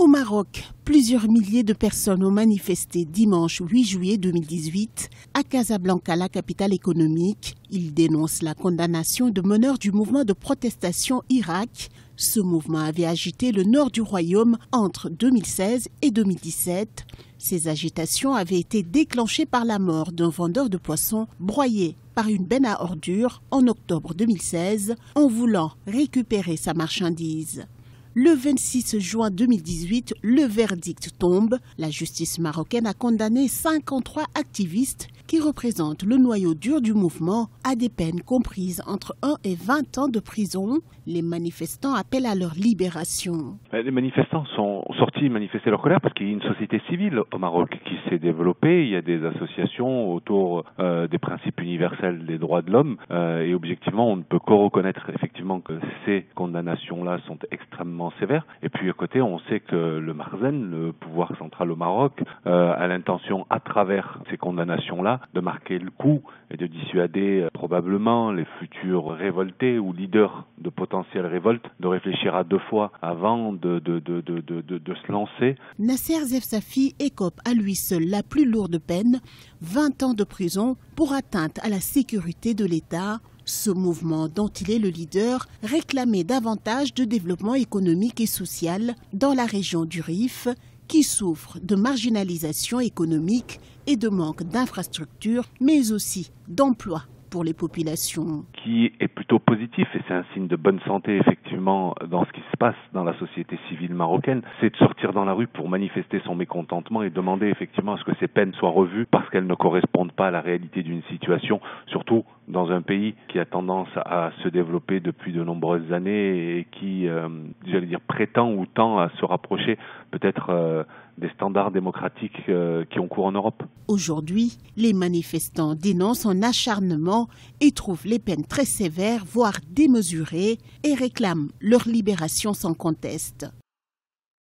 Au Maroc, plusieurs milliers de personnes ont manifesté dimanche 8 juillet 2018 à Casablanca, la capitale économique. Ils dénoncent la condamnation de meneurs du mouvement de protestation Irak. Ce mouvement avait agité le nord du royaume entre 2016 et 2017. Ces agitations avaient été déclenchées par la mort d'un vendeur de poissons broyé par une benne à ordures en octobre 2016 en voulant récupérer sa marchandise. Le 26 juin 2018, le verdict tombe. La justice marocaine a condamné 53 activistes qui représentent le noyau dur du mouvement à des peines comprises entre 1 et 20 ans de prison. Les manifestants appellent à leur libération. Les manifestants sont sortis manifester leur colère parce qu'il y a une société civile au Maroc qui s'est développée. Il y a des associations autour des principes universels des droits de l'homme et objectivement, on ne peut que reconnaître effectivement que ces condamnations-là sont extrêmement sévères. Et puis à côté, on sait que le Marzen, le pouvoir central au Maroc, a l'intention à travers ces condamnations-là de marquer le coup et de dissuader probablement les futurs révoltés ou leaders de potentielles révoltes de réfléchir à deux fois avant de se lancer. Nasser Zefsafi écope à lui seul la plus lourde peine, 20 ans de prison pour atteinte à la sécurité de l'État. Ce mouvement, dont il est le leader, réclamait davantage de développement économique et social dans la région du Rif, qui souffre de marginalisation économique et de manque d'infrastructures, mais aussi d'emplois pour les populations. Qui est plutôt positif et c'est un signe de bonne santé effectivement dans ce qui se passe dans la société civile marocaine, c'est de sortir dans la rue pour manifester son mécontentement et demander effectivement à ce que ces peines soient revues parce qu'elles ne correspondent pas à la réalité d'une situation, surtout dans un pays qui a tendance à se développer depuis de nombreuses années et qui, prétend ou tend à se rapprocher peut-être des standards démocratiques qui ont cours en Europe. Aujourd'hui, les manifestants dénoncent un acharnement et trouvent les peines très sévères, voire démesurées, et réclament leur libération sans conteste.